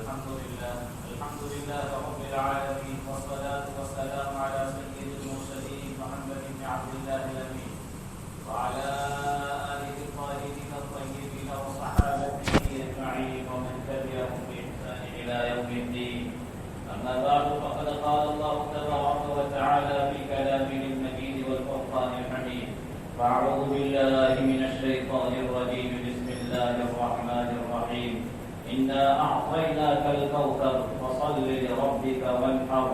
الحمد لله رب العالمين، والصلاة والسلام على سيد المرسلين محمد بن عبد الله الأمين وعلى آله الطاهرين الطيبين وصحابته أجمعين ومن تبعهم بإحسان إلى يوم الدين. أما بعد، فقد قال الله تبارك وتعالى في كلامه المجيد والفرقان الحميد: فأعوذ بالله من الشيطان الرجيم، بسم الله الرحمن الرحيم. إنا أعطيناك الكوثر فصل لربك وانحر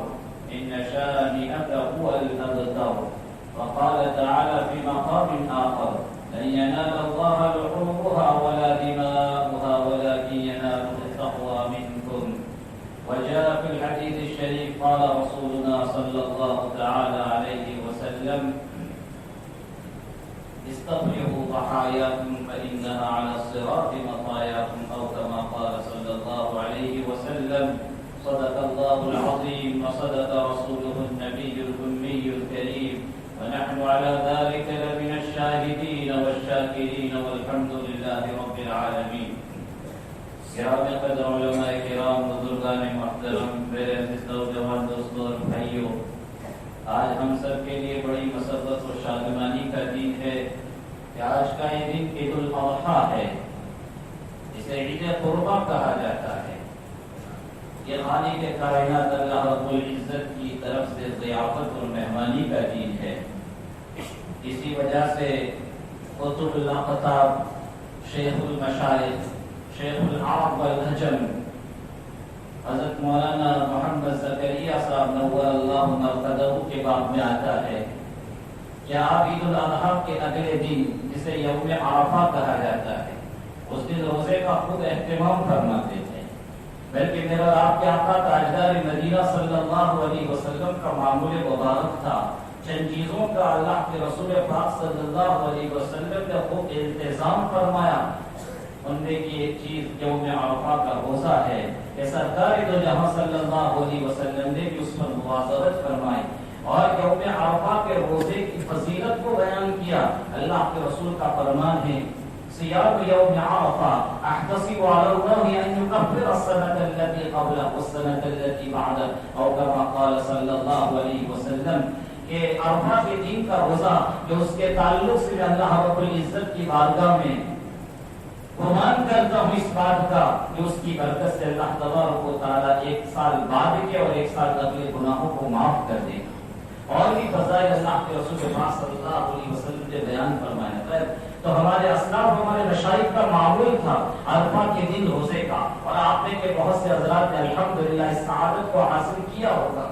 إن شانئك هو الأبتر. وقال تعالى في مقام آخر: لن ينال الله لحومها ولا دماؤها ولكن يناله التقوى منكم. وجاء في الحديث الشريف قال رسولنا صلى الله تعالى عليه وسلم: استطرحوا ضحاياكم فإنها على الصراط مطاياكم، أو كما قال صلى الله عليه وسلم. صدق الله العظيم وصدق رسوله النبي الأمي الكريم، ونحن على ذلك لمن الشاهدين والشاكرين، والحمد لله رب العالمين. کرام قدر علماء کرام، بزرگان محترم، میرے عزیز نوجوان دوستوں اور بھائیوں، آج ہم سب کے لیے بڑی مسرت و شادمانی کا دن ہے کہ آج کا یہ دن عید الاضحیٰ ہے، اسے عید قربہ کہا جاتا ہے۔ یہ خالق کائنات اللہ رب العزت کی طرف سے ضیافت اور مہمانی کا دن ہے۔ اسی وجہ سے قطب الاقطاب، شیخ المشائخ، شیخ العرب والنجم، حضرت مولانا محمد زکریا صاحب نور اللہ مرقدہ کے باب میں آتا ہے کہ آپ عید الاضحیٰ کے اگلے دن، جسے یوم عرفہ کہا جاتا ہے، اس دن روزے کا خود اہتمام فرماتے تھے، بلکہ میرا آپ کے آقا تاجدار مدینہ صلی اللہ علیہ وسلم کا معمول مبارک تھا۔ چند چیزوں کا اللہ کے رسول پاک صلی اللہ علیہ وسلم نے خوب التزام فرمایا۔ ان میں کی ایک چیز یوم عرفہ کا روزہ ہے کہ سرکار دو جہاں صلی اللہ علیہ وسلم نے بھی اس پر مواظبت فرمائی اور یوم عرفہ کے روزے کی فضیلت کو بیان کیا۔ اللہ کے رسول کا فرمان ہے: صیام یوم عرفہ احتسب علی اللہ ان یکفر السنة التي قبلہ والسنة التي بعدہ، او کما قال صلی اللہ علیہ وسلم، کہ عرفہ کے دن کا روزہ جو اس کے تعلق سے اللہ رب العزت کی بارگاہ میں گمان کرتا ہوں اس بات کا کہ اس کی برکت سے اللہ تبارک و تعالیٰ ایک سال بعد کے اور ایک سال اگلے گناہوں کو معاف کر دے گا۔ اور بھی فضائل اللہ کے رسول پاک صلی اللہ علیہ وسلم نے بیان فرمایا ہے۔ تو ہمارے اسلاف، ہمارے مشائخ کا معمول تھا عرفہ کے دن روزے کا، اور آپ نے کہ بہت سے حضرات نے الحمدللہ اس سعادت کو حاصل کیا ہوگا۔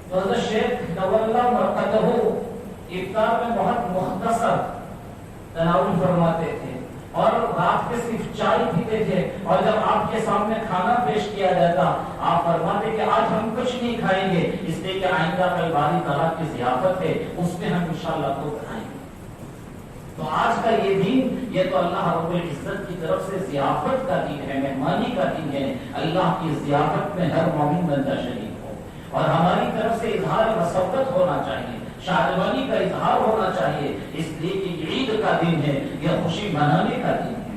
تو حضرت شیخ نور اللہ مرقدہ افطار میں بہت مختصر تناول فرماتے تھے اور رات کے صرف چائے پیتے تھے، اور جب آپ کے سامنے کھانا پیش کیا جاتا آپ فرماتے کہ آج ہم کچھ نہیں کھائیں گے، اس لیے کہ آئندہ کل باری تعالیٰ کی ضیافت ہے، اس میں ہم انشاءاللہ خود کھائیں گے۔ تو آج کا یہ دن، یہ تو اللہ رب العزت کی طرف سے ضیافت کا دن ہے، مہمانی کا دن ہے۔ اللہ کی ضیافت میں ہر مومن بندہ شریک ہو، اور ہماری طرف سے اظہار مسرت ہونا چاہیے، شادمانی کا اظہار ہونا چاہیے، اس لیے کہ عید کا دن ہے، یہ خوشی منانے کا دن ہے۔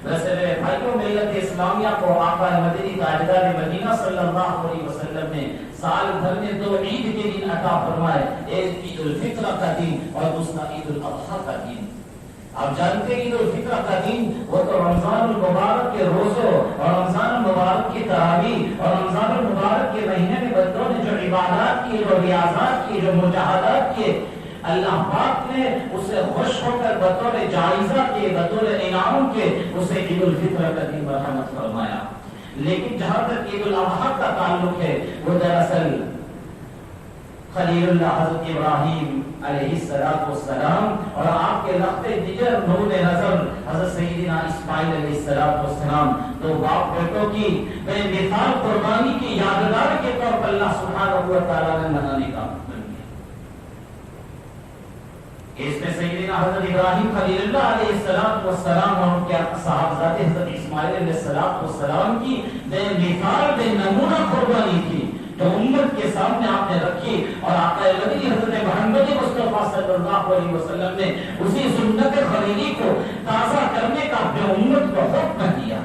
ویسے میرے بھائیوں، ملت اسلامیہ کو آقا مدنی تاجدار مدینہ صلی اللہ علیہ وسلم نے سال بھر میں دو عید کے دن عطا فرمائے، ایک عید الفطر کا دن اور دوسرا عید الاضحیٰ کا دن۔ آپ جانتے ہیں عید الفطر کا دن وہ تو رمضان المبارک کے روزوں اور رمضان المبارک کی تراویح اور رمضان المبارک کے مہینے میں بندوں نے جو عبادات کی، جو ریاضات کی، جو مجاہدات کیے، اللہ پاک نے اسے خوش ہو کر بطور جائزہ کے، بطور انعام کے اسے عید الفطر کا دن مرحمت فرمایا۔ لیکن جہاں تک عید الاضحیٰ کا تعلق ہے، وہ دراصل خلیل اللہ حضرت ابراہیم علیہ السلام اور آپ کے لخت دیگر نور نظر حضرت سیدنا اسماعیل علیہ السلام، دو باپ بیٹوں کی بے مثال قربانی کی یادگار کے طور پر اللہ سبحانہ و تعالیٰ نے منانے کا حکم دیا۔ اس میں سیدنا حضرت ابراہیم خلیل اللہ علیہ السلام اور ان کے صاحبزاد حضرت اسماعیل علیہ السلام کی بے مثال، بے نمونہ قربانی تھی جو امت کے سامنے آپ نے رکھی، اور آقا مدنی حضرت محمد مصطفیٰ صلی اللہ علیہ وسلم نے اسی سنت خلیلی کو تازہ کرنے کا اپنے امت کو حکم دیا۔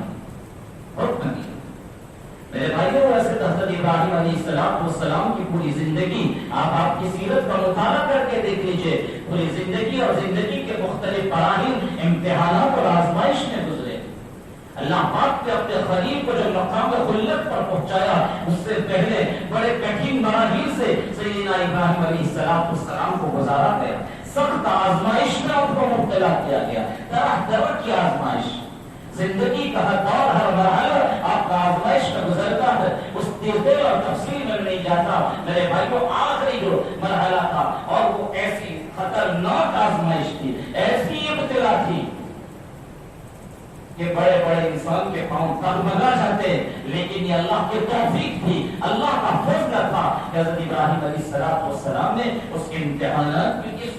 علیہ السلام کی پوری زندگی آپ کی سیرت کا مطالعہ کر کے دیکھ لیجئے. پوری زندگی اور زندگی کے مختلف مراحل امتحانات اور آزمائش میں گزرے. اللہ پاک کے اپنے خلیل کو جو مقام خلت پر پہنچایا اس سے پہلے بڑے کٹھن مراحل سے سیدنا ابراہیم علیہ السلام کو گزارا گیا. سخت آزمائش میں آپ کو مبتلا کیا گیا. طرح طرح کی آزمائش. زندگی کا ہر دور ہر مرحلہ آپ کا آزمائش میں گزرتا ہے. اس تیزی اور تفصیل میں نہیں جاتا میرے بھائیوں. آخری جو مرحلہ تھا اور وہ ایسی خطرناک آزمائش تھی, ایسی ابتلا تھی کہ بڑے بڑے انسان کے پاؤں ڈگمگا جاتے, لیکن یہ اللہ کی توفیق تھی, اللہ کا فضل تھا کہ حضرت ابراہیم علیہ السلام نے اس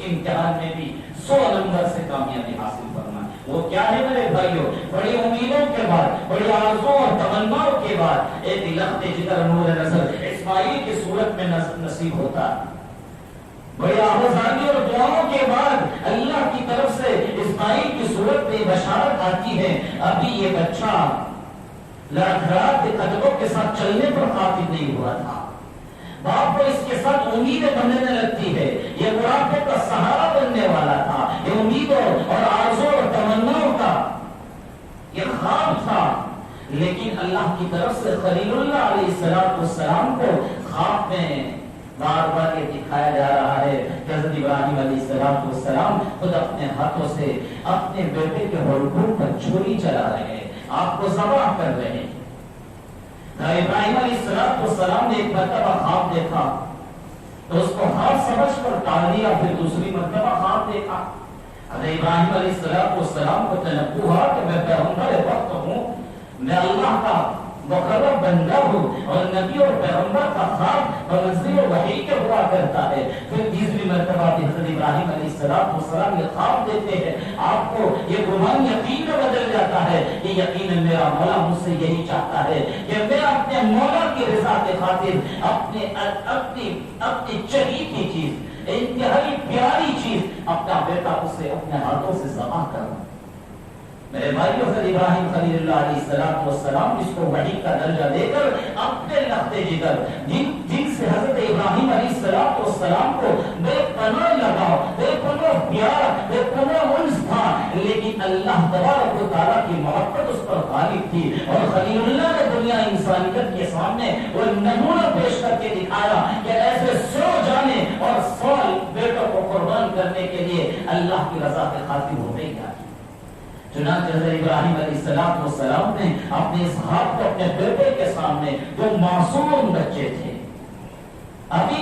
امتحان میں بھی 100 نمبر سے کامیابی حاصل فرمائی. وہ کیا ہے میرے بھائیوں؟ بڑی امیدوں کے بعد, بڑی آرزوں اور تمناؤں کے بعد ایک لخت جگر نور نظر اسماعیل کی صورت میں نصیب ہوتا ہے. بڑی آوازانی اور دعاؤں کے بعد اللہ کی طرف سے اسماعیل کی صورت میں بشارت آتی ہے. ابھی یہ بچہ لڑکھڑاہٹ کے قدموں کے ساتھ چلنے پر قادر نہیں ہوا تھا. باپ کو اس کے ساتھ امیدیں بننے لگتی ہے. یہ بڑھاپے کا سہارا بننے والا تھا. یہ امیدوں اور آرزوں اور تمناؤں کا یہ خواب تھا. لیکن اللہ کی طرف سے خلیل اللہ علیہ السلام کو خواب میں بار بار یہ دکھایا جا رہا ہے کہ حضرت ابراہیم علیہ السلام خود اپنے ہاتھوں سے اپنے بیٹے کے حلقوم پر چھری چلا رہے ہیں, آپ کو ذبح کر رہے ہیں. ابراہیم علیہ السلام نے ایک مرتبہ خواب دیکھا تو اس کو خواب سمجھ کر ٹال دیا. پھر دوسری مرتبہ خواب دیکھا. حضرت ابراہیم علیہ السلام کو تنبؤ ہوا کہ میں پیغمبر وقت ہوں, میں اللہ کا مقرب بندہ ہوں, اور نبی اور پیغمبر کا خواب بمنزل وحی کے ہوا کرتا ہے. پھر تیسری مرتبہ بھی حضرت ابراہیم علیہ السلام یہ خواب دیتے ہیں. آپ کو یہ گمان یقین میں بدل جاتا ہے کہ یقیناً میرا مولا مجھ سے یہی چاہتا ہے کہ میں اپنے مولا کی رضا کے خاطر اپنی چہیتی چیز, انتہائی پیاری چیز, اپنا بیٹا اسے اپنے ہاتھوں سے ذبح کروں. میرے بھائیو, حضرت ابراہیم خلیل اللہ علیہ السلام جس کو وحی کا درجہ دے کر اپنے لخت جگر جن سے حضرت ابراہیم علیہ السلام کو بے پناہ لگاؤ, بے پناہ پیار, بے پناہ انس تھا, لیکن اللہ تبارک و تعالیٰ کی محبت اس پر غالب تھی. اور خلیل اللہ نے دنیا انسانیت کے سامنے وہ نمونہ پیش کر کے دکھایا کہ ایسے 100 جانے اور 100 بیٹوں کو قربان کرنے کے لیے اللہ کی رضا کے خاطر ہو گئی. چنانچہ حضرت ابراہیم علیہ السلام نے اپنے اسحاق کو اپنے بیٹے کے سامنے, جو معصوم بچے تھے, ابھی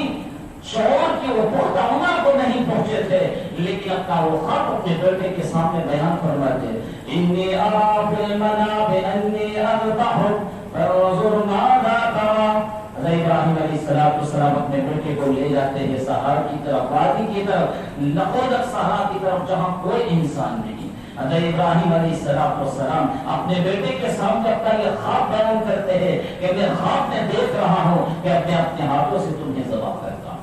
شعور کی وہ پختہ عمر کو نہیں پہنچے تھے, لیکن اپنا وہ خواب اپنے بیٹے کے سامنے بیان فرماتے. انی ارا فی المنام انی اذبحک فانظر ماذا ترى. حضرت ابراہیم علیہ السلام اپنے بیٹے کو لے جاتے ہیں صحرا کی طرف, وادی کی طرف, نقودک صحرا کی طرف جہاں کوئی انسان نہیں. حضرت ابراہیم علیہ السلام اپنے بیٹے کے سامنے اپنا یہ خواب بیان کرتے ہیں کہ میں خواب میں دیکھ رہا ہوں کہ اپنے ہاتھوں سے تمہیں ذبح کرتا ہوں.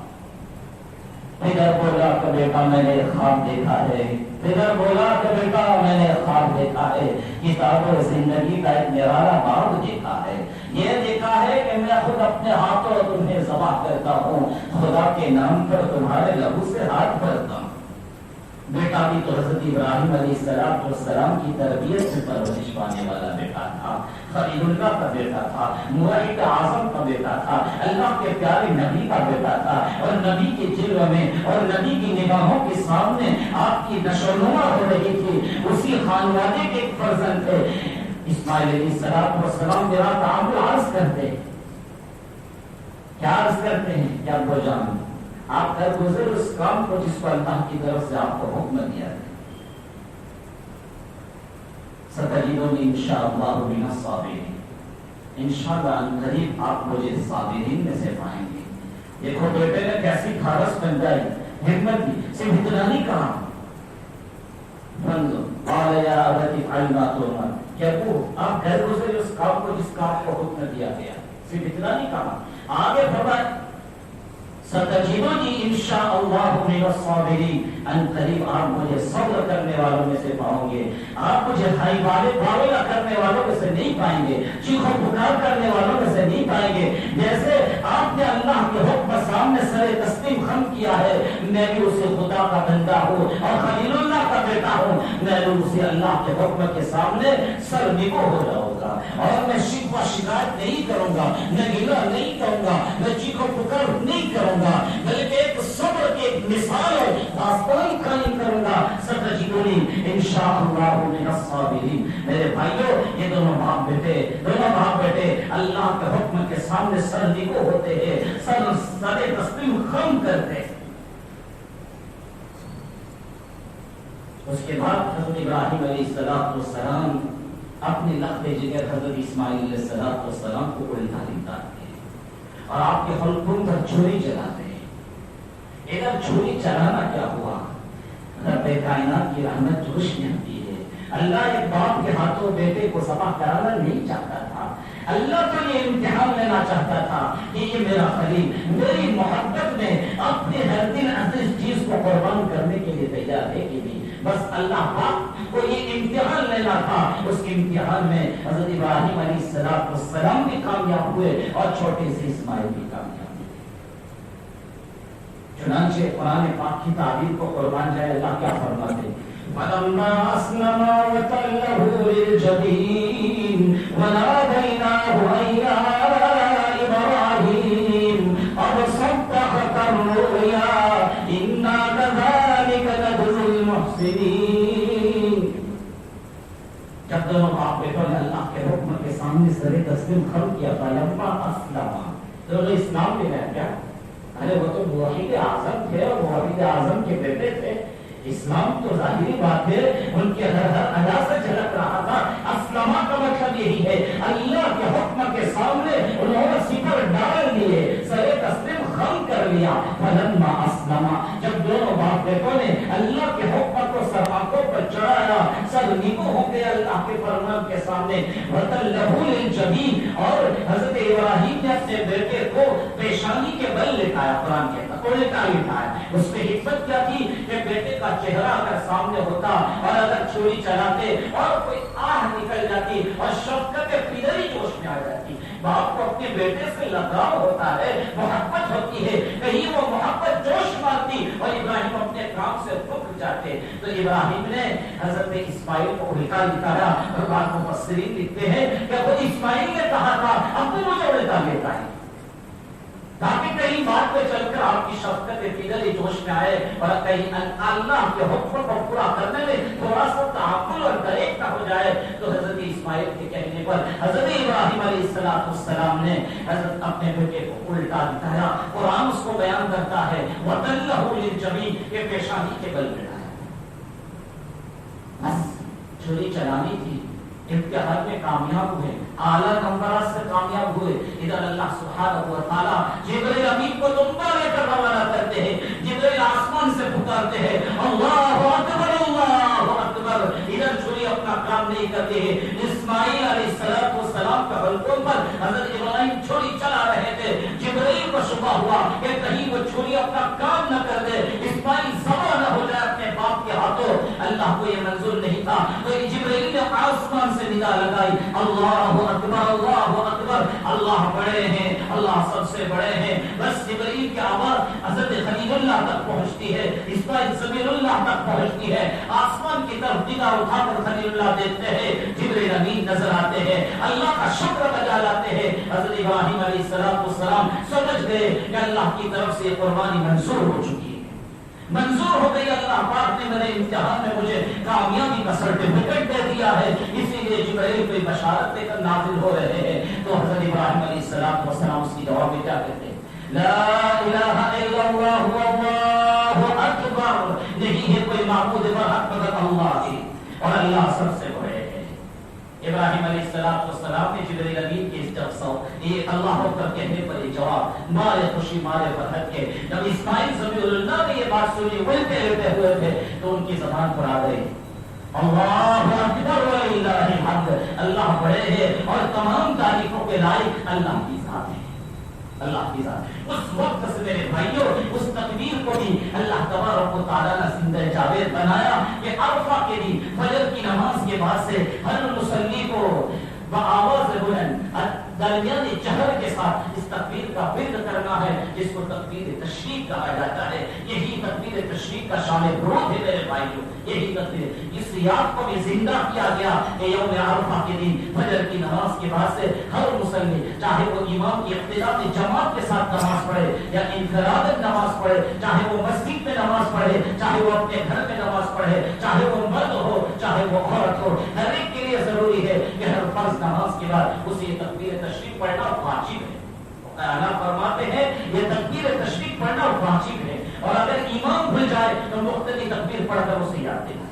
ادھر بولا کہ بیٹا میں نے خواب دیکھا ہے, ادھر بولا کہ بیٹا میں نے خواب دیکھا ہے, کتاب زندگی کا ایک نرالا باغ دیکھا ہے. یہ دیکھا ہے کہ میں خود اپنے ہاتھوں تمہیں ذبح کرتا ہوں, خدا کے نام پر تمہارے لہو سے ہاتھ بھرتا ہوں. بیٹا بھی تو حضرت ابراہیم علیہ السلام کی تربیت سے پرورش پانے والا بیٹا تھا, خلیل اللہ کا بیٹا تھا, موحد اعظم کا بیٹا تھا, اللہ کے پیارے نبی کا بیٹا تھا, اور نبی کے جلوہ میں اور نبی کی نگاہوں کے سامنے آپ کی نشو و نما ہو رہی تھی. اسی خانوادے کے ایک فرزند تھے اسماعیل علیہ السلام. میرا تعامل عرض کرتے, کیا عرض کرتے ہیں کہ آپ کو جان آپ کر گزر اس کام کو جس کو اللہ کی طرف سے آپ کو حکم دیا ہے. ستجدونی انشاءاللہ من الصابرین, انشاءاللہ قریب آپ مجھے صابرین میں سے پائیں گے. دیکھو بیٹے نے کیسی خارس بن جائی, ہمت دی, صرف اتنا نہیں کہا قال یا ابت افعل ما تؤمر, کہ ابو آپ کر گزر اس کام کو جس کا آپ کو حکم دیا گیا. صرف اتنا نہیں کہا, آگے فرمایا ستجدنی انشاءاللہ من الصابرین، ان قریب آپ مجھے صبر کرنے والوں میں سے پاؤں گے، آپ مجھے ہائی باولا کرنے والوں میں سے نہیں پائیں گے، چیخو پکار کرنے والوں میں سے نہیں پائیں گے۔ جیسے آپ نے اللہ کے حکم سامنے سر تسلیم خم کیا ہے، میں بھی اسے خدا کا بندہ ہوں اور خلیل اللہ کا بیٹا ہوں، میں بھی اسے اللہ کے حکم کے سامنے سر نگو ہو جاؤں گا، اور میں شکوہ شکایت نہیں کروں گا، میں گلہ نہیں کروں گا، میں چیخو پکار نہیں کروں گا، بلکہ ایک صبر کی ایک مثال اور داستان قائم کروں گا۔ ستجدنی انشاءاللہ من الصابرین۔ میرے بھائیوں، یہ دونوں باپ بیٹے اللہ کے حکم کے سامنے سر نگو ہوتے ہیں، سر تسلیم خم کرتے ہیں۔ اس کے بعد حضرت ابراہیم علیہ السلام اپنے لخت جگر حضرت اسماعیل علیہ السلام کو الٹا لٹاتے ہیں اور آپ کے حلقوں پر چھری چلاتے ہیں۔ ادھر چھری چلانا کیا ہوا؟ رب کائنات کی رحمت جوش میں آتی ہے۔ اللہ ایک باپ کے ہاتھوں بیٹے کو ذبح کرانا نہیں چاہتا تھا، اللہ تو یہ امتحان لینا چاہتا تھا کہ یہ میرا خلیل میری محبت میں اپنے ہر دن عزیز چیز کو قربان کرنے کے لیے تیار ہے کہ نہیں۔ بس اللہ پاک کو یہ امتحان لینا تھا۔ اس کے امتحان میں حضرت ابراہیم علیہ السلام بھی کامیاب ہوئے اور چھوٹے سے اسماعیل بھی کامیاب ہوئے۔ چنانچہ قرآن پاک کی تعبیر کو قربان جائے اللہ کیا فرماتے ہیں؟ فَلَمَّا أَسْلَمَا وَتَلَّهُ لِلْجَبِينِ وَنَادَيْنَاهُ أَن يَا إِبْرَاهِيمُ قَدْ صَدَّقْتَ الرُّؤْيَا إِنَّا كَذَلِكَ نَجْزِي الْمُحْسِنِينَ۔ جب دونوں باپ بیٹوں نے اللہ کے حکم کے سامنے سر تسلیم خم کیا، فَلَمَّا أَسْلَمَا، دونوں اسلام لے گئے۔ کیا ارے وہ تو موحد اعظم تھے اور موحد اعظم کے بیٹے تھے۔ اسلام تو ظاہری بات ہے، ان کے ہر ادا سے جھلک رہا تھا۔ اسلمہ کا مطلب یہی ہے اللہ کے حکم کے سامنے انہوں نے سپر ڈال دیے، سر تسلیم خم کر لیا۔ فلما اسلما، جب دونوں باپ بیٹوں نے اللہ کے حکم کو سر آنکھوں پر چڑھایا، سر نگو ہو گئے اللہ کے فرمان کے سامنے، وَتَلَّهُ لِلْجَبِينِ، اور حضرت ابراہیم نے اپنے بیٹے کو پیشانی کے بل لٹایا، قرآن کہتا لٹایا۔ اس میں حکمت کیا تھی کہ بیٹے کا چہرہ اگر سامنے ہوتا اور اگر چھری چلاتے اور کوئی آہ نکل جاتی اور شفقت پدری جوش میں آ جاتی۔ باپ کو اپنے بیٹے سے لگاؤ ہوتا ہے، محبت ہوتی ہے، کہیں وہ محبت جوش مارتی اور ابراہیم اپنے کام سے رک جاتے۔ تو ابراہیم نے حضرت اسماعیل کو الٹا لٹایا، اور بعض مفسرین لکھتے ہیں کہ وہ اسماعیل نے کہا تھا اب تو مجھے الٹا لیتا ہے، تاکہ کہیں بات پہ چل کر آپ کی شفقت فدری جوش میں آئے اور کہیں اللہ کے حکم کو پورا کرنے میں تھوڑا سا تعقل اور دریک نہ ہو جائے۔ تو حضرت اسماعیل کے کہنے پر حضرت ابراہیم علیہ السلام نے حضرت اپنے بیٹے کو الٹا لٹایا۔ قرآن اس کو بیان کرتا ہے وَتَلَّهُ لِلْجَبِينِ، کہ پیشانی کے بل لٹایا۔ بس چھری چلانی تھی، امتحان میں کامیاب ہوئے، اعلیٰ نمبرات سے کامیاب ہوئے۔ ادھر اللہ سبحانہ و تعالیٰ جبرائیل امین کو دنبا لے کر روانہ کرتے ہیں، جبرائیل آسمان سے پکارتے ہیں اللہ اکبر اللہ اکبر۔ ادھر چھری اپنا کام نہیں کرتے ہیں۔ اسماعیل علیہ السلام کا حلقوں پر حضرت ابراہیم چھری چلا رہے تھے، جبرائیل کو شبہ ہوا کہ کہیں وہ چھری اپنا کام نہ کر دے، اسماعیل ذبح نہ ہو جائے اپنے باپ کے ہاتھوں۔ اللہ کو یہ منظور نہیں تھا، تو جبرائیل نے آسمان سے ندا لگائی اللہ اکبر اللہ اکبر، اللہ بڑے ہیں، اللہ سب سے بڑے ہیں۔ بس جبرائیل کی آواز حضرت خلیل اللہ تک پہنچتی ہے، اسماعیل سبیل اللہ تک پہنچتی ہے، آسمان کی طرف نگاہ اٹھا کر خلیل اللہ دیکھتے ہیں، جبرائیل امین نظر آتے ہیں، اللہ کا شکر بجا لاتے ہیں۔ حضرت ابراہیم علیہ السلام سمجھ گئے کہ اللہ کی طرف سے قربانی منظور ہو چکی ہے، منظور ہو گئی، اللہ پاک نے میرے امتحان میں مجھے کامیابی کا سرٹیفکیٹ دے دیا ہے، اسی لیے جبرائیل کوئی بشارت دے کر نازل ہو رہے ہیں۔ تو حضرت ابراہیم علیہ السلام اس کی جواب میں کیا کہتے ہیں؟ لا الہ الا اللہ واللہ اکبر، نہیں ہے کوئی معبود برحق مگر اللہ ہی، اور اللہ سب سے بڑے ہیں۔ ابراہیم علیہ السلام نے جبرائیل امین کے اس جب یہ اللہ اکبر کہنے پر یہ جواب مارے خوشی مارے فرحت کے، جب اسماعیل ذبیح اللہ نے یہ بات سنی الٹے لیتے ہوئے تھے تو ان کی زبان پر آ گئی اللہ اکبر وللہ الحمد، اللہ بڑے ہیں اور تمام تعریفوں کے لائق اللہ کی ذات ہے، اللہ کی ذات۔ اس وقت سے سے میرے بھائیوں اس تکبیر کو بھی اللہ تبارک و تعالیٰ نے زندہ جاوید بنایا کہ عرفہ کے دن فجر کی نماز کے بعد سے ہر مصلی کو بآواز بلند درمیان جہر کے ساتھ اس تکبیر کا ورد کرنا ہے جس کو تکبیر تشریق کہا جاتا ہے. یہی تکبیر تشریق کا شان برود ہے میرے بھائیوں. یہی تکبیر اس یاد کو بھی زندہ کیا گیا کہ یوم عرفہ کے دن فجر کی نماز کے بعد سے ہر مسلم چاہے وہ امام کی اقتداء میں جماعت کے ساتھ نماز پڑھے یا انفراداً نماز پڑھے, چاہے وہ مسجد میں نماز پڑھے, چاہے وہ اپنے گھر میں نماز پڑھے, چاہے وہ مرد ہو چاہے وہ عورت ہو, ہر ایک کے لیے ضروری ہے کہ ہر فرض نماز کے بعد اسے تکبیر تشریق پڑھنا واجب ہے. اللہ فرماتے ہیں یہ تکبیر تشریق پڑھنا واجب ہے, اور اگر امام بھول جائے تو مختلف تکبیر پڑھ کر اسے یاد دلانا.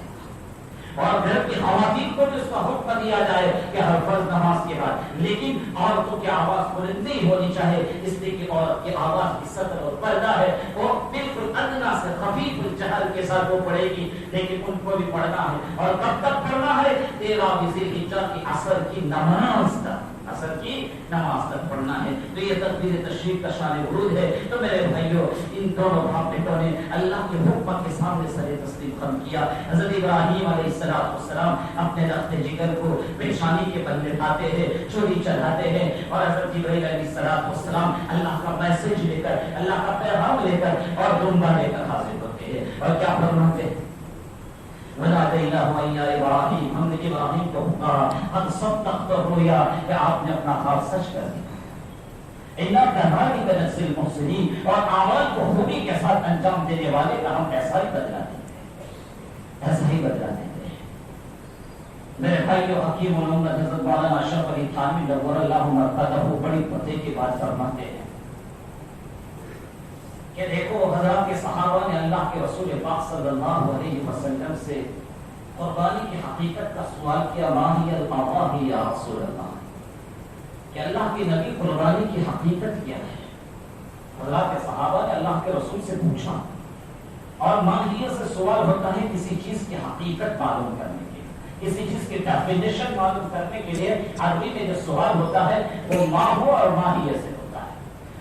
اور گھر کی خواتین کو بھی اس کا حکم دیا جائے کہ ہر فرض نماز کے بعد, لیکن عورتوں کی آواز بلند نہیں ہونی چاہیے, اس لیے کہ عورت کی آواز کی سطح اور پردہ ہے وہ بالکل ادنا سے خفیف الجہر کے ساتھ وہ پڑھے گی, لیکن ان کو بھی پڑھنا ہے. اور کب تک پڑھنا ہے؟ 13 ذی الحجہ کی عصر کی نماز تک, عصر کی نماز تک پڑھنا ہے. تو یہ تکبیر تشریق کا شان ورود ہے. تو میرے بھائیوں ان دونوں باپ بیٹوں نے اللہ کے حکم کے سامنے سر تسلیم خم کیا. حضرت ابراہیم علیہ السلام اپنے رخت جگر کو پیشانی کے بل بٹھاتے ہیں, چھری چڑھاتے ہیں, اور حضرت جبرائیل علیہ السلام اللہ کا میسج لے کر, اللہ کا پیغام لے کر اور دنبا لے کر حاضر ہوتے ہیں. اور کیا فرماتے ہیں؟ وَنَادَيْنَاهُ يَا إِبْرَاهِيمُ, ہم نے ابراہیم کو پکارا, قد صدقت الرؤيا, کہ آپ نے اپنا خواب سچ کر دیا. اِنَّا كَذَلِكَ نَجْزِي الْمُحْسِنِينَ, اور اعمال کو خوبی کے ساتھ انجام دینے والے کا ہم ایسا ہی بدلا دیتے ہیں, ایسا ہی بدلا دیتے ہیں. میرے بھائیو حکیم علوم حضرت مولانا اشرف علی تھانوی نور اللہ مرقدہ بڑی پتے کی بات فرماتے ہیں کہ دیکھو حضرات کے صحابہ نے اللہ کے رسول پاک صلی اللہ علیہ وسلم سے قربانی کی حقیقت کا سوال کیا, ما ہی الاضاحی یا رسول اللہ, کہ اللہ کے نبی قربانی کی حقیقت کیا ہے. حضرات کے صحابہ نے اللہ کے رسول سے پوچھا, اور ماہیت سے سوال ہوتا ہے کسی چیز کی حقیقت معلوم کرنے کے لیے, کسی چیز کی ڈیفینیشن معلوم کرنے کے لیے عربی میں جو سوال ہوتا ہے وہ ماں ہو اور ماہیت سے.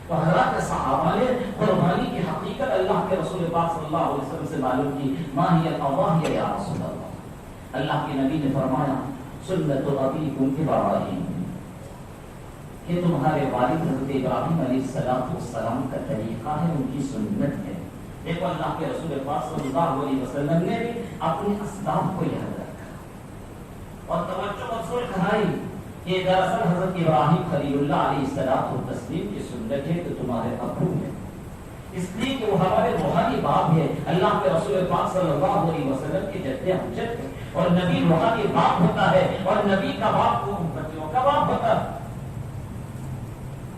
تو حضرات صحابہ نے قربانی کی حقیقت اللہ کے رسول پاک صلی اللہ علیہ وسلم سے معلوم کی, ما ہی الاضاحی یا رسول اللہ. اللہ کے نبی نے فرمایا, سنت ابیکم ابراہیم, یہ تمہارے والد حضرت ابراہیم علیہ السلام کا طریقہ ہے, ان کی سنت ہے. دیکھو اللہ کے رسول پاک صلی اللہ علیہ وسلم نے بھی اپنے اسباب کو یاد رکھا اور توجہ مبذول کرائی. یہ دراصل حضرت ابراہیم خلیل اللہ علیہ السلام و تسلیم کی سنت ہے کہ تمہارے ابو ہیں, اس لیے کہ وہ ہمارے روحانی باپ ہے. اللہ کے رسول پاک صلی اللہ علیہ وسلم کے جد امجد ہے, اور نبی روحانی باپ ہوتا ہے, اور نبی کا باپ وہ بچوں کا باپ ہوتا ہے.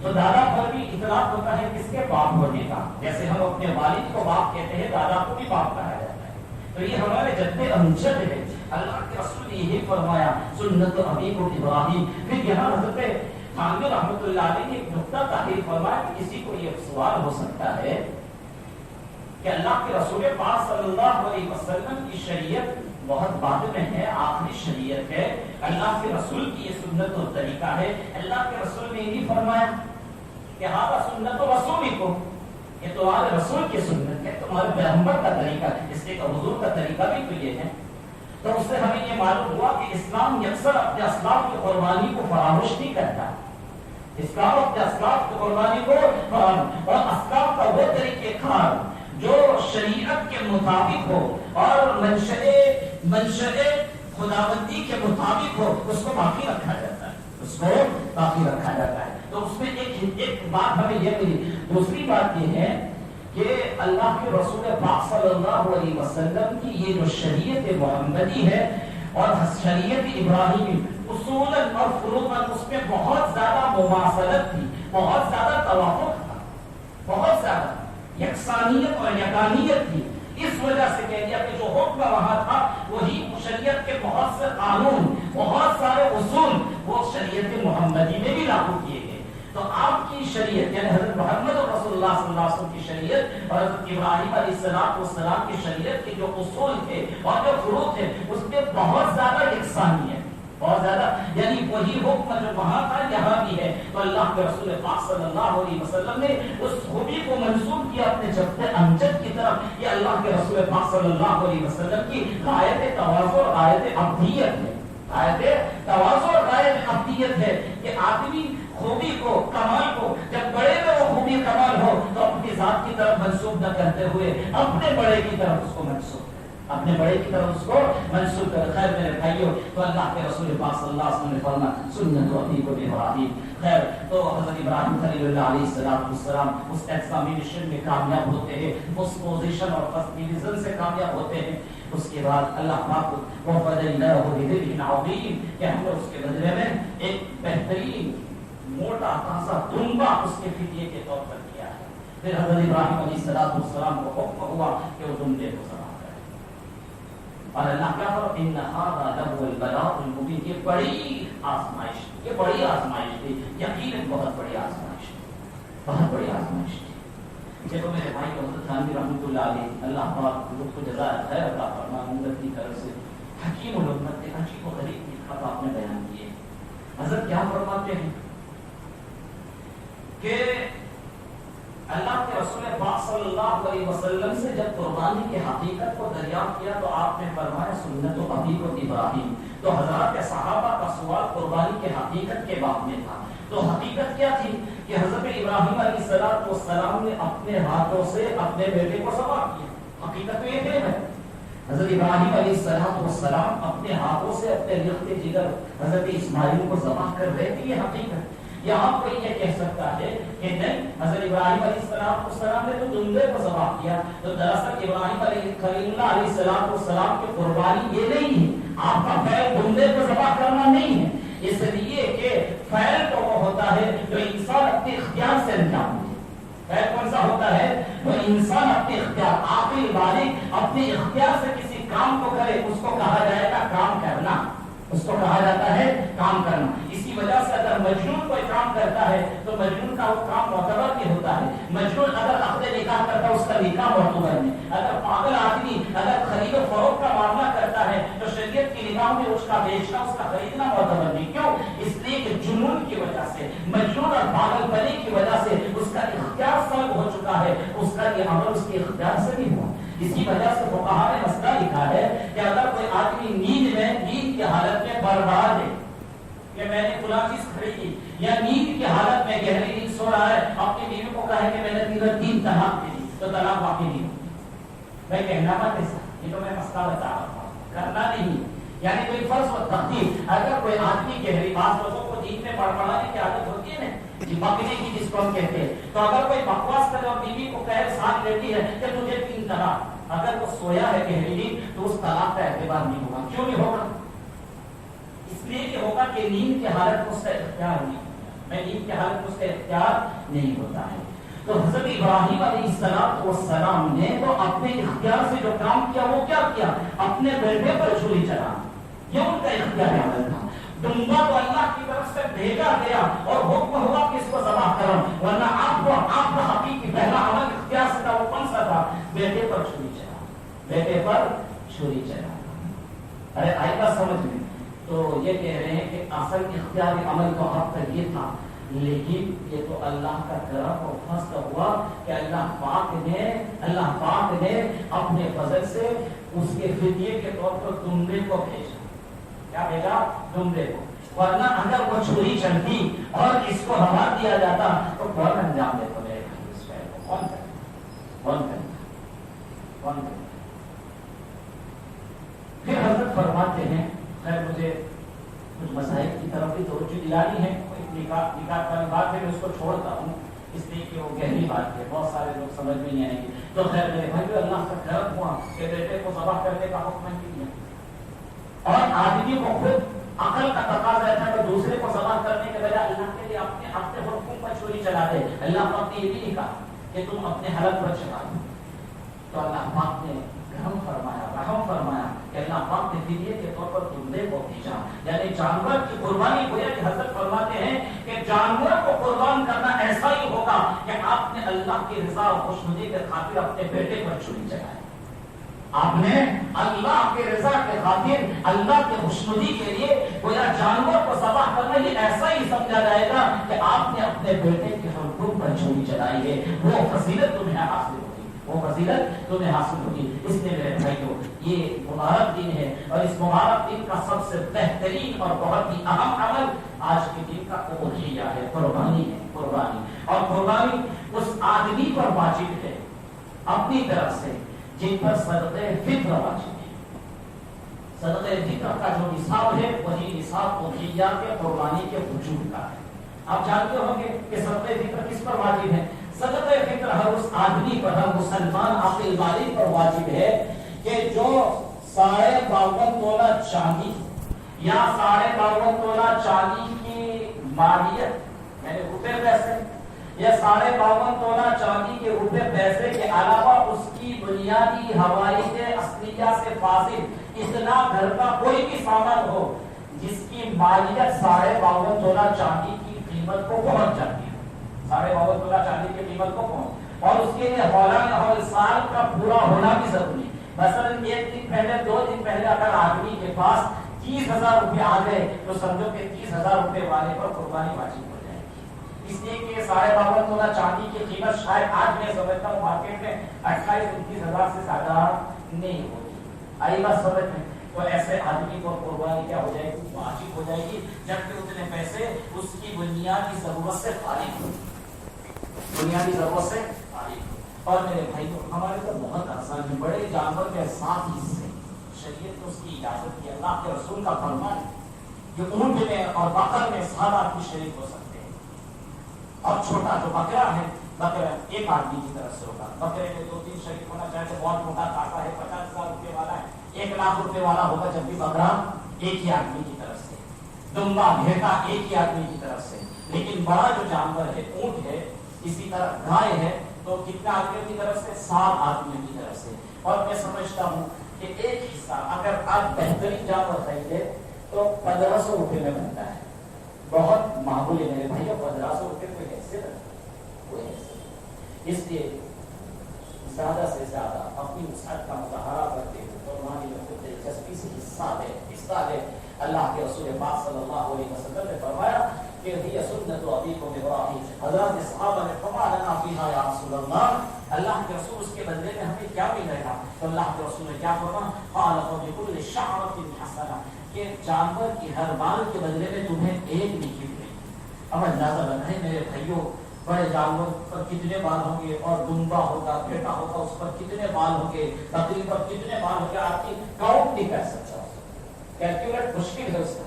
تو دادا پر بھی اطلاق ہوتا ہے کس کے باپ ہونے کا, جیسے ہم اپنے والد کو باپ کہتے ہیں, دادا کو بھی باپ کہا جاتا ہے. تو یہ ہمارے جد امجد ہے. اللہ کے رسول نے یہی فرمایا, سنت ابیکم ابراہیم. پھر یہاں حضرت تھانوی رحمۃ اللہ علیہ نے ایک نقطہ تحریر فرمایا کہ کسی کو یہ سوال ہو سکتا ہے کہ اللہ کے رسول پاک صلی اللہ علیہ وسلم کی شریعت بہت بعد میں ہے, آخری شریعت ہے, اللہ کے رسول کی یہ سنت اور طریقہ ہے. اللہ کے رسول نے یہی فرمایا کہ ہذا سنت رسولکم, یہ تمہارے رسول کی سنت ہے, تمہارے پیغمبر کا طریقہ, اس لیے کہ حضور کا طریقہ بھی تو یہ ہے. تو اس سے ہمیں یہ معلوم ہوا کہ اسلام یکسر اپنے اسلاف کی قربانی کو فراموش نہیں کرتا. اسلام اپنے اسلاف کی قربانی کو اور اسلاف کا وہ طریقہ کار جو شریعت کے مطابق ہو اور منشأ خداوندی کے مطابق ہو, اس کو باقی رکھا جاتا ہے, اس کو باقی رکھا جاتا ہے. تو اس میں ایک بات ہمیں یہ ملی. دوسری بات یہ ہے کہ اللہ کے رسول پاک صلی اللہ علیہ وسلم کی یہ جو شریعت محمدی ہے اور شریعت ابراہیمی اصولاً اور فروعاً اس میں بہت زیادہ مماثلت تھی, بہت زیادہ توافق تھا, بہت زیادہ یکسانیت اور یکانیت تھی. اس وجہ سے کہہ دیا کہ جو حکم وہاں تھا وہی شریعت کے بہت سے قانون, بہت سارے اصول وہ شریعت محمدی میں بھی لاگو کیے گئے. تو آپ کی شریعت یعنی حضرت محمد رسول اللہ صلی اللہ علیہ وسلم کی شریعت اور حضرت ابراہیم علیہ السلام کی شریعت کے جو اصول تھے اور جو فروع تھے اس میں بہت زیادہ یکسانی ہے, بہت زیادہ یعنی وہی حکم جو وہاں تھا یہاں بھی ہے. تو اللہ کے رسول پاک صلی اللہ علیہ وسلم نے اس خوبی کو منسوب کیا اپنے جد امجد کی طرف. یہ اللہ کے رسول پاک صلی اللہ علیہ وسلم کی غایت تواضع اور غایت عبدیت ہے. غایت تواضع اور غایت عبدیت ہے کہ آدمی خوبی کو کمال کو جب بڑے میں وہ خوبی کمال ہو تو اپنی ذات کی طرف منسوب نہ کرتے ہوئے اپنے بڑے کی طرف اس کو منسوب کرے, اپنے بڑے کی طرف اس کو منسوب کرے. خیر میرے بھائیوں, تو اللہ کے رسول پاک صلی اللہ علیہ وسلم نے فرمایا سنت ابیکم ابراہیم. خیر تو حضرت ابراہیم خلیل اللہ علیہ السلام اس ایگزامینیشن میں کامیاب ہوتے ہیں, اس پوزیشن اور فرسٹ ڈویژن سے کامیاب ہوتے ہیں. اس کے بعد اللہ پاک وہ فضیلہ بذبح عظیم کہ ہم نے اس کے بدلے میں ایک بہترین موٹا تازہ دمبا اس کے فدیے کے طور پر کیا ہے. پھر حضرت ابراہیم علیہ السلام کو حکم ہوا کہ وہ دمبے کو ذبح کریں. اور اللہ کیا فرمایا ان ھذا لهو البلاء المبین. یہ بڑی آزمائش, یہ بڑی آزمائش تھی, یقیناً بہت بڑی آزمائش تھی, بہت بڑی آزمائش تھی. دیکھو میرے بھائی حضرت تھانوی رحمۃ اللہ علیہ, اللہ پاک ان کو جزائے خیر عطا فرمائے, امت کی طرف سے حکیم الامت نے عجیب و غریب نکات آپ نے بیان کیے. حضرت کیا فرماتے ہیں کہ اللہ کے رسول پاک صلی اللہ علیہ وسلم سے جب قربانی کی حقیقت کو دریافت کیا تو آپ نے فرمایا سنت ابیکم ابراہیم. تو حضرات کے صحابہ کا سوال قربانی کی حقیقت کے باب میں تھا. تو حقیقت کیا تھی کہ حضرت ابراہیم علیہ السلام نے اپنے ہاتھوں سے اپنے بیٹے کو ذبح کیا. حقیقت تو یہ ہے, حضرت ابراہیم علیہ السلام اپنے ہاتھوں سے اپنے لخت جگر حضرت اسماعیل کو ذبح کر رہے تھے. یہ حقیقت. یہاں کوئی یہ کہہ سکتا ہے کہ نہیں حضرت ابراہیم علیہ السلام نے تو دمبے کو ذبح کیا. تو دراصل ابراہیم خلیل اللہ علیہ السلام کی قربانی یہ نہیں ہے, آپ کا فعل دمبے کو ذبح کرنا نہیں ہے. اس لیے کہ فعل تو وہ ہوتا ہے جو انسان اپنے اختیار سے انجام دے. فعل کون سا ہوتا ہے؟ جو انسان اپنے اختیار, عاقل بالغ اپنے اختیار سے کسی کام کو کرے اس کو کہا جائے گا کام کرنا, اس کو کہا جاتا ہے کام کرنا. اسی وجہ سے اگر مجنون کوئی کام کرتا ہے تو مجنون کا وہ کام معتبر نہیں ہوتا ہے. مجنون اگر عقد نکاح کرتا ہے اس کا نکاح معتبر نہیں. اگر پاگل آدمی اگر خرید و فروخت کا معاملہ کرتا ہے تو شریعت کی نگاہ میں اس کا بیچنا اس کا خریدنا معتبر نہیں. کیوں؟ اس لیے کہ جنون کی وجہ سے, مجنون اور پاگل پنی کی وجہ سے اس کا اختیار سلب ہو چکا ہے, اس کا یہ عمل اس کے اختیار سے نہیں ہوا. اسی وجہ سے فقہاء نے مسئلہ لکھا ہے کہ اگر کوئی آدمی نیند کی حالت میں برباد ہے کہ میں نے فلاں چیز خریدی, یا نیند کی حالت میں گہری نیند سو رہا ہے, اپنی بیوی کو کہا ہے کہ میں نے 3 طلاق دے دی, تو طلاق واقع نہیں ہوتی. میں کہنا مت ایسا, یہ تو میں مسئلہ بتا رہا ہوں, کرنا نہیں. یعنی کوئی فرض و تقدیر, اگر کوئی آدمی گہری, بعض لوگوں کو دین میں بڑبڑانے کی عادت ہوتی ہے نا, بکنے کی جس کو ہم کہتے ہیں, تو اگر کوئی بکواس کرے اور بیوی کو کہے ساتھ لیتی ہے کہ تجھے 3 طلاق, اگر وہ سویا ہے گہری نیند تو اس طلاق کا اعتبار نہیں ہوگا. کیوں نہیں ہوگا؟ اس لیے کہ ہوگا کہ نیند کی حالت میں اس کا اختیار نہیں ہوتا, میں نیند کی حالت میں اس کا اختیار نہیں ہوتا ہے. تو حضرت ابراہیم علیہ السلام نے تو اپنے اختیار سے جو کام کیا وہ کیا کیا, اپنے بیٹے پر چھری چلا. یہ ان کا اختیار عمل تھا. دمبا تو اللہ کی طرف سے بھیجا گیا اور حکم ہوا کہ اس کو ذبح کرو, ورنہ آپ کا حقیقی پہلا عمل اختیار سے تھا, وہ کون سا تھا؟ بیٹے پر چھری چلا, بیٹے پر چھری چلا. ارے آئی بات سمجھ میں؟ تو یہ کہہ رہے ہیں کہ اصل اختیاری عمل تو اب تک یہ تھا, لیکن یہ تو اللہ کا کرم اور فضل ہوا کہ اللہ پاک نے اپنے فضل سے اس کے فدیے کے طور پر دمبے کو بھیجا. کیا بھیجا؟ دمبے کو. ورنہ اگر وہ چھری چلتی اور اس کو ہوا دیا جاتا تو کون انجام دیتا میرے بھائی؟ اس فعل کو کون کرتا؟ پھر حضرت فرماتے ہیں, خیر مجھے کچھ مسائل کی طرف بھی توجہ دلانی ہے. نکاح والی بات ہے, میں اس کو چھوڑتا ہوں اس لیے کہ وہ گہری بات ہے, بہت سارے لوگ سمجھ میں نہیں آئیں گے. تو خیر میرے بھائی اللہ کا کرم ہوا کہ بیٹے کو ذبح کرنے کا حکم دیا, اور آدمی کو خود عقل کا تقاضا تھا کہ دوسرے کو ذبح کرنے کے بجائے اللہ کے لیے اپنے حکم پر چھری چلا دے. اللہ پاک نے یہ بھی نہیں کہا کہ تم اپنے حلق پر چلا دو. تو اللہ پاک نے رحم فرمایا کہ اللہ پاک نے فدیے کے طور پر دمبے کو بھیجا. یعنی جانور کی قربانی گویا کہ حضرت فرماتے ہیں کہ جانور کو قربان کرنا ایسا ہی ہوگا کہ آپ نے اللہ کی رضا اور خوشنودی کے خاطر اپنے بیٹے پر چھری چلائی. آپ نے اللہ کے رضا کے خاطر اللہ کے خوشنودی کے لیے گویا جانور کو ذبح نہیں ایسا ہی سمجھا جائے گا کہ آپ نے اپنے بیٹے کے حقوق پر چھری چلائی ہے، وہ فضیلت تمہیں حاصل ہوگی، وہ فضیلت تمہیں حاصل ہوگی۔ اس لیے میرے بھائیوں یہ مبارک دن ہے، اور اس مبارک دن کا سب سے بہترین اور بہت ہی اہم عمل آج کے دن کا اضحیہ ہے، قربانی ہے، قربانی۔ اور قربانی اس آدمی پر واجب ہے اپنی طرف سے جن پر صدقہ فطر واجب ہے۔ صدقہ فطر کا جو نصاب ہے وہی نصاب اضحیہ کے قربانی کے وجوب کا ہے۔ آپ جانتے ہوں گے کہ صدقہ فطر کس پر واجب ہے؟ صدقہ فطر ہر اس آدمی پر، ہر مسلمان عاقل بالغ پر واجب ہے کہ جو 52.5 تولہ چاندی یا 52.5 تولہ چاندی کی مالیت یعنی روپے پیسے یا 52.5 تولہ چاندی کے روپے پیسے کے علاوہ اس کی بنیادی حوائج اصلیہ سے فاضل اتنا گھر کا کوئی بھی سامان ہو جس کی مالیت 52.5 تولہ چاندی کی قیمت کو پہنچ جاتی ہے، 52.5 تولہ چاندی کی قیمت کو پہنچ، اور اس کے لیے ہول سال کا پورا ہونا بھی ضروری ہے۔ مثلا ایک دن پہلے 2 دن پہلے اگر آدمی کے پاس 30,000 روپے آ گئے تو سمجھو کہ 30,000 روپے والے پر قربانی واجب ہو جائے گی۔ اس لیے کہ 52.5 تولہ چاندی کی قیمت شاید آج میں سمجھتا ہوں مارکیٹ میں 28-29,000 سے زیادہ نہیں ہوگی۔ آئی بات سمجھ میں؟ تو ایسے آدمی کو قربانی کیا ہو جائے گی؟ واجب ہو جائے گی، جبکہ اتنے پیسے اس کی بنیادی ضرورت سے فارغ ہو، بنیادی ضرورت سے فارغ ہو۔ اور میرے بھائیوں ہمارے تو بہت آسان ہے، بڑے جانور کے 7 حصے شریعت نے اس کی اجازت کی، اللہ کے رسول کا فرمان کہ اونٹ میں اور بقر میں 7 آدمی شریک ہو سکتے ہیں، اور چھوٹا جو بکرا ہے بکرا 1 آدمی کی طرف سے ہوگا۔ بکرے میں 2-3 شریک ہونا چاہے تو بہت موٹا کاٹا ہے، 50,000 روپے والا ہے، 1 لاکھ روپے والا ہوگا جب بھی بکرا ایک ہی آدمی کی طرف سے، دمبا بھیڑا ایک ہی آدمی کی طرف سے۔ لیکن بڑا جو جانور ہے اونٹ ہے، اسی طرح گائے ہے، تو کتنے آدمیوں کی طرف سے؟ 7 آدمیوں کی طرف سے۔ اور میں سمجھتا ہوں کہ ایک حصہ اگر آپ بہترین جانور خریدے تو 1500 روپے میں بنتا ہے، بہت معقول ہے میرے بھائیوں، 1500 روپے کوئی حیثیت ہے؟ اس لیے زیادہ سے زیادہ اپنی وسعت کا مظاہرہ کرتے ہوئے قربانی میں خود دلچسپی سے حصہ ہے۔ اللہ کے رسول پاک صلی اللہ علیہ وسلم نے فرمایا کہ یہ سنت ابیکم ابراہیم، حضرات صحابہ نے فما لنا فیہا یا رسول اللہ، اللہ کے رسول اس کے بدلے میں ہمیں کیا ملے گا؟ تو اللہ کے رسول نے کیا فرمایا؟ قال فبکل شعرۃ حسنہ، کہ جانور کی ہر بال کے بدلے میں تمہیں 1 نیکی ملے گی۔ اب اندازہ لگائیں میرے بھائیوں بڑے جانور پر کتنے بال ہوں گے، اور دمبا ہوگا، بیٹا ہوگا، اس پر کتنے بال ہوں گے، بکری پر کتنے بال ہوں گے، آپ کی کاؤنٹ نہیں کر سکتا، کیلکولیٹ مشکل ہے اس کا۔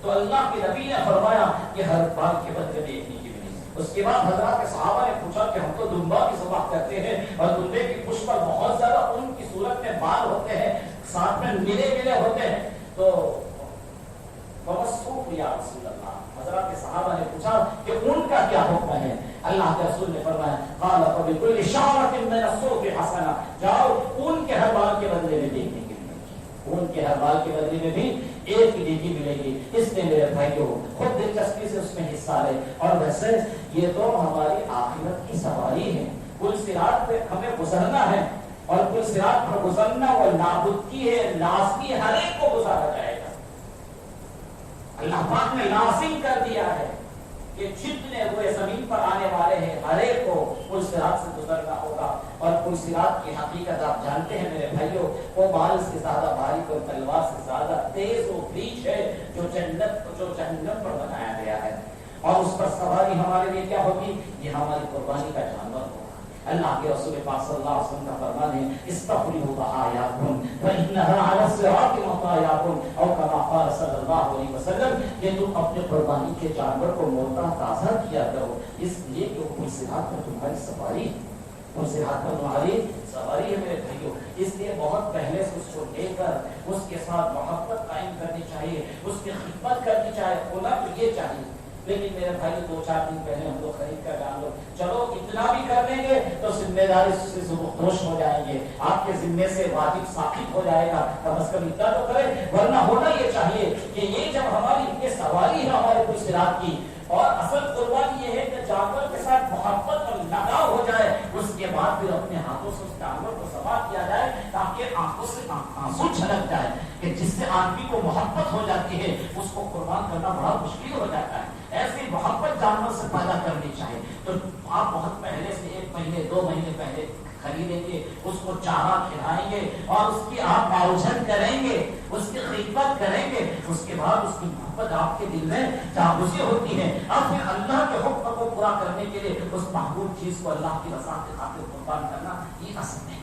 تو اللہ کے نبی نے فرمایا کہ ہر بال کے بدلے میں 1 نیکی ملے گی۔ اس کے بعد حضرات کے صحابہ نے پوچھا کہ ہم تو دمبا کی ذبح کرتے ہیں اور دمبے کی پشت پر بہت زیادہ ان کی صورت میں بال ہوتے ہیں، ساتھ میں ملے ہوتے ہیں، تو یا رسول اللہ، حضرات کے صحابہ نے پوچھا کہ ان کا کیا حکم ہے؟ اللہ کے رسول نے فرمایا قال فبكل شعرة من الصوف حسنہ، جاؤ ان کے ہر بال کے بدلے میں دیکھنے کے لیے، ان کے ہر بال کے بدلے میں بھی 1 نیکی ملے گی۔ اس نے میرے بھائیوں خود دلچسپی سے اس میں حصہ لے۔ اور ویسے یہ تو ہماری آخرت کی سواری ہے، پل صراط پہ ہمیں گزرنا ہے، اور پل صراط پر گزرنا وہ لابد ہے، لازمی، ہر ایک کو گزارا جائے گا۔ اللہ پاک نے لازم کر دیا ہے کہ جتنے ہوئے زمین پر آنے والے ہیں ہر ایک کو پل صراط سے گزرنا ہوگا۔ اور پل صراط کی حقیقت آپ جانتے ہیں میرے بھائیوں، وہ بال سے زیادہ باریک اور تلوار سے زیادہ تیز وہ بریج ہے جو جہنم پر بنایا گیا ہے، اور اس پر سواری ہمارے لیے کیا ہوگی؟ یہ ہماری قربانی کا جانور ہوگا۔ اللہ کے رسول پاک صلی اللہ علیہ وسلم کا فرمان ہے استغفروا ضحاياكم فانها على الصراط مطاياكم، او كما قال صلی اللہ علیہ وسلم کہ تم اپنے قربانی کے جانور کو موتا تازہ کیا کرو، اس لیے کہ وہ صراط پر تمہاری سواری ہے، وہ صراط پر تمہاری سواری ہے میرے بھائیوں۔ اس لیے بہت پہلے سے اس کو لے کر اس کے ساتھ محبت قائم کرنی چاہیے، اس کی خدمت کرنی چاہیے، ہونا تو یہ چاہیے۔ لیکن میرے بھائی 2-4 دن پہلے ہم لوگ خرید کر ڈال لو، چلو اتنا بھی کر لیں گے تو ذمہ داری سے خوش ہو جائیں گے، آپ کے ذمے سے واجب ثابت ہو جائے گا، کم از کم اتنا تو کریں۔ ورنہ ہونا یہ چاہیے کہ یہ جب ہماری یہ سواری ہے ہمارے پل صراط کی، اور اصل قربانی یہ ہے کہ جانور کے ساتھ محبت اور لگاؤ ہو جائے، اس کے بعد پھر اپنے ہاتھوں سے اس جانور کو ذبح کیا جائے تاکہ آنکھوں سے آنسو چھلک جائے، کہ جس سے آدمی کو محبت ہو جاتی ہے اس کو قربان کرنا بڑا مشکل ہو جاتا ہے۔ جانور سے پیدا کرنی چاہیے تو آپ بہت پہلے سے 1 مہینے 2 مہینے پہلے خریدیں گے، اس کو چارہ کھلائیں گے اور اس کی آپ معاوضت کریں گے، اس کی خدمت کریں گے، اس کے بعد اس کی محبت آپ کے دل میں جاگزی ہوتی ہے، اور پھر اللہ کے حکم کو پورا کرنے کے لیے اس محبوب چیز کو اللہ کی رضا کے خاطر قربان کرنا یہ اصل ہے۔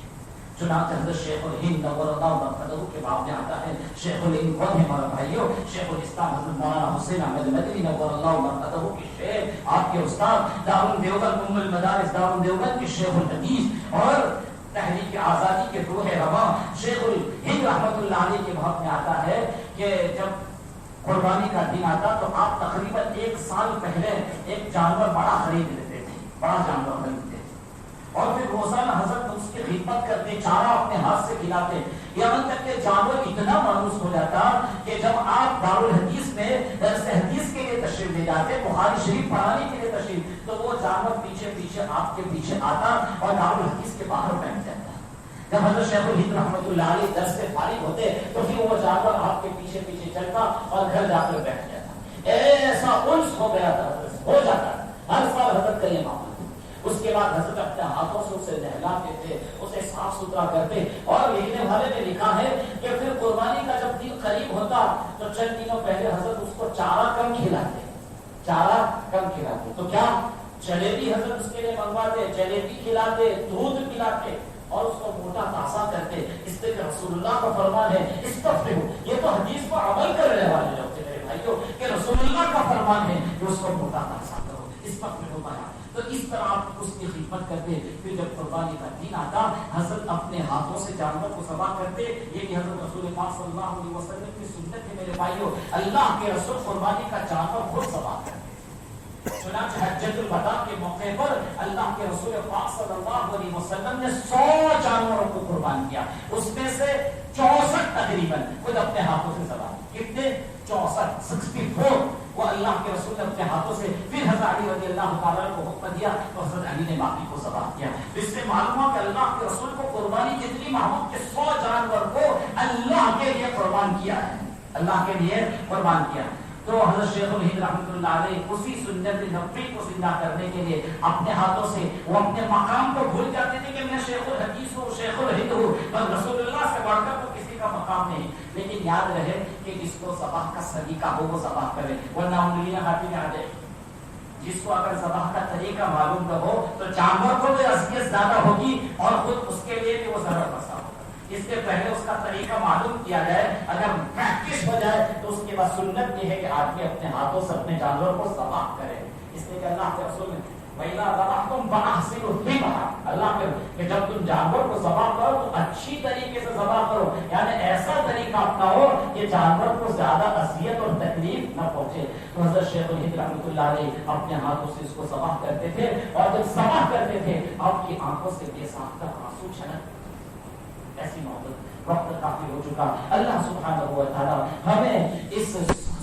چنانچہ حضرت شیخ الہند نور اللہ مرقدہ کے باب میں آتا ہے، شیخ الہند کون ہے ہمارے بھائیوں؟ شیخ الاسلام حضرت مولانا حسین احمد مدنی نور اللہ مرقدہ کے شیخ، آپ کے استاد دارالدیوبند ام المدارس دارالدیوبند کے شیخ الحدیث اور تحریک آزادی کے روح رواں شیخ الہند رحمۃ اللہ علیہ کے باب میں آتا ہے کہ جب قربانی کا دن آتا تو آپ تقریباً 1 سال پہلے ایک جانور بڑا خرید لیتے تھے، بڑا جانور خریدتے تھے اور پھر روزانہ حضرت اس کی خدمت کرتے، چارہ اپنے ہاتھ سے کھلاتے، یہاں تک کہ جانور اتنا مانوس ہو جاتا کہ جب آپ دارالحدیث میں درس حدیث کے لیے تشریف لے جاتے، بخاری شریف پڑھانے کے لیے تشریف، تو وہ جانور پیچھے پیچھے آپ کے پیچھے آتا اور دارالحدیث کے باہر بیٹھ جاتا۔ جب حضرت شیخ الہند رحمۃ اللہ علیہ درس سے فارغ ہوتے تو پھر وہ جانور آپ کے پیچھے پیچھے چلتا اور گھر جا کر بیٹھ جاتا۔ ایسا انس ہو گیا تھا، ہو جاتا ہر سال حضرت کا یہ معاملہ۔ اس کے بعد حضرت اپنے ہاتھوں سے اسے نہلاتے تھے، اسے صاف ستھرا کرتے، اور لکھنے والے نے لکھا ہے کہ پھر قربانی کا جب دن قریب ہوتا تو چند دنوں پہلے حضرت اس کو چارہ کم کھلاتے، چارہ کم کھلاتے تو کیا جلیبی حضرت اس کے لیے منگواتے، جلیبی کھلاتے، دودھ پلاتے اور اس کو موٹا تازہ کرتے، اس لیے کہ رسول اللہ کا فرمان ہے استغفروا، یہ تو حدیث پر عمل کرنے والے لوگ تھے میرے بھائیوں کہ رسول اللہ کا فرمان ہے کہ اس کو موٹا تازہ کرو، استغفروا بنا۔ تو اس طرح آپ اس کی خدمت کرتے، پھر جب قربانی کا دن آتا حضرت اپنے ہاتھوں سے جانور کو ذبح کرتے، یہ بھی حضرت رسول پاک صلی اللہ علیہ وسلم کی سنت ہے میرے بھائیوں، اللہ کے رسول قربانی کا جانور خود ذبح کرتے۔ چنانچہ حجۃ الوداع کے موقع پر اللہ کے رسول پاک صلی اللہ علیہ وسلم نے 100 جانوروں کو قربان کیا، اس میں سے 64 تقریباً خود اپنے ہاتھوں سے ذبح کیے۔ کتنے؟ 64 وہ اللہ کے رسول نے اپنے ہاتھوں سے، پھر حضرت علی رضی اللہ تعالیٰ کو حکم دیا تو حضرت علی نے باقی کو ذبح کیا۔ اس سے معلوم ہوا کہ اللہ کے رسول کو قربانی کتنی محبوب کہ 100 جانور کو اللہ کے لیے قربان کیا ہے، اللہ کے لیے قربان کیا۔ تو حضرت شیخ الہند رحمۃ اللہ علیہ اسی سنت نبوی کو زندہ کرنے کے لیے اپنے ہاتھوں سے وہ اپنے مقام کو بھول جاتے تھے کہ میں شیخ الحدیث ہوں، شیخ الہند ہوں، بس رسول اللہ سے بڑھ کر تو کسی کا مقام نہیں، لیکن یاد رہے کہ جس کو ذبح کا سلیقہ ہو وہ ذبح کرے، ورنہ انگلیاں ہاتھ میں آ جائے۔ جس کو اگر ذبح کا طریقہ معلوم نہ ہو تو جانور کو بھی اذیت زیادہ ہوگی اور خود اس کے لیے بھی وہ ضرر پسا ہوگا۔ اس سے پہلے اس کا طریقہ معلوم کیا جائے، اگر پریکٹس ہو جائے تو اس کے بعد سنت یہ ہے کہ آدمی اپنے ہاتھوں سے اپنے جانور کو ذبح کرے۔ اس لیے کہ اللہ کے رسول نے اللہ کہ جب تم جانور کو ذبح کرو تو اچھی طریقے سے ذبح کرو، یعنی ایسا طریقہ اپناؤ کہ جانور کو زیادہ اذیت اور تکلیف نہ پہنچے۔ تو حضرت شیخ الہند رحمۃ اللہ علیہ اپنے ہاتھوں سے اس کو ذبح کرتے تھے، اور جب ذبح کرتے تھے آپ کی آنکھوں سے بے ساختہ آنسو چھلکتے، ایسی محبت۔ وقت کافی ہو چکا، اللہ سبحانہ و تعالی ہمیں اس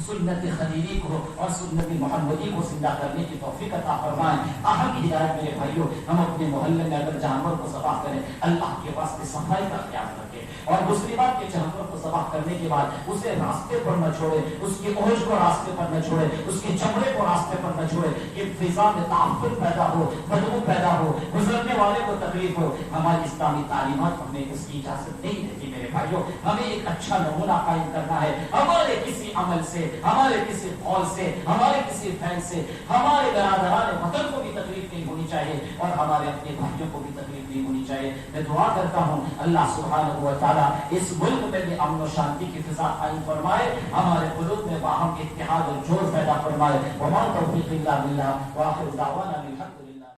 سنت خلیلی کو اور سنت محمدی کو زندہ کرنے کی توفیق عطا فرمائیں۔ اہم ہدایت میرے بھائیوں، ہم اپنے محلے میں اگر جانور کو ذبح کریں اللہ کے واسطے صفائی کا خیال رکھیں، اور دوسری بات کہ جانور کو ذبح کرنے کے بعد اسے راستے پر نہ چھوڑے، اس کی اوج کو راستے پر نہ چھوڑے، اس کے چمڑے کو راستے پر نہ چھوڑے کہ فضا میں تعفن پیدا ہو، بدبو پیدا ہو، گزرنے والے کو تکلیف ہو۔ ہماری اسلامی تعلیمات ہمیں اس کی اجازت نہیں دیتی میرے بھائیوں۔ ہمیں ایک اچھا نمونہ قائم کرنا ہے، ہمارے کسی عمل سے، ہمارے کسی قول سے، ہمارے کسی فعل سے ہمارے برادران وطن کو بھی تکلیف نہیں ہونی چاہیے اور ہمارے اپنے بھائیوں کو بھی تکلیف نہیں ہونی چاہیے۔ میں دعا کرتا ہوں اللہ سبحانہ و تعالیٰ اس ملک میں بھی امن و شانتی کی فضا قائم فرمائے، ہمارے قلوب میں باہم اتحاد اور جوڑ پیدا فرمائے۔ وما توفیق الا باللہ، وآخر دعوانا الحمد للہ۔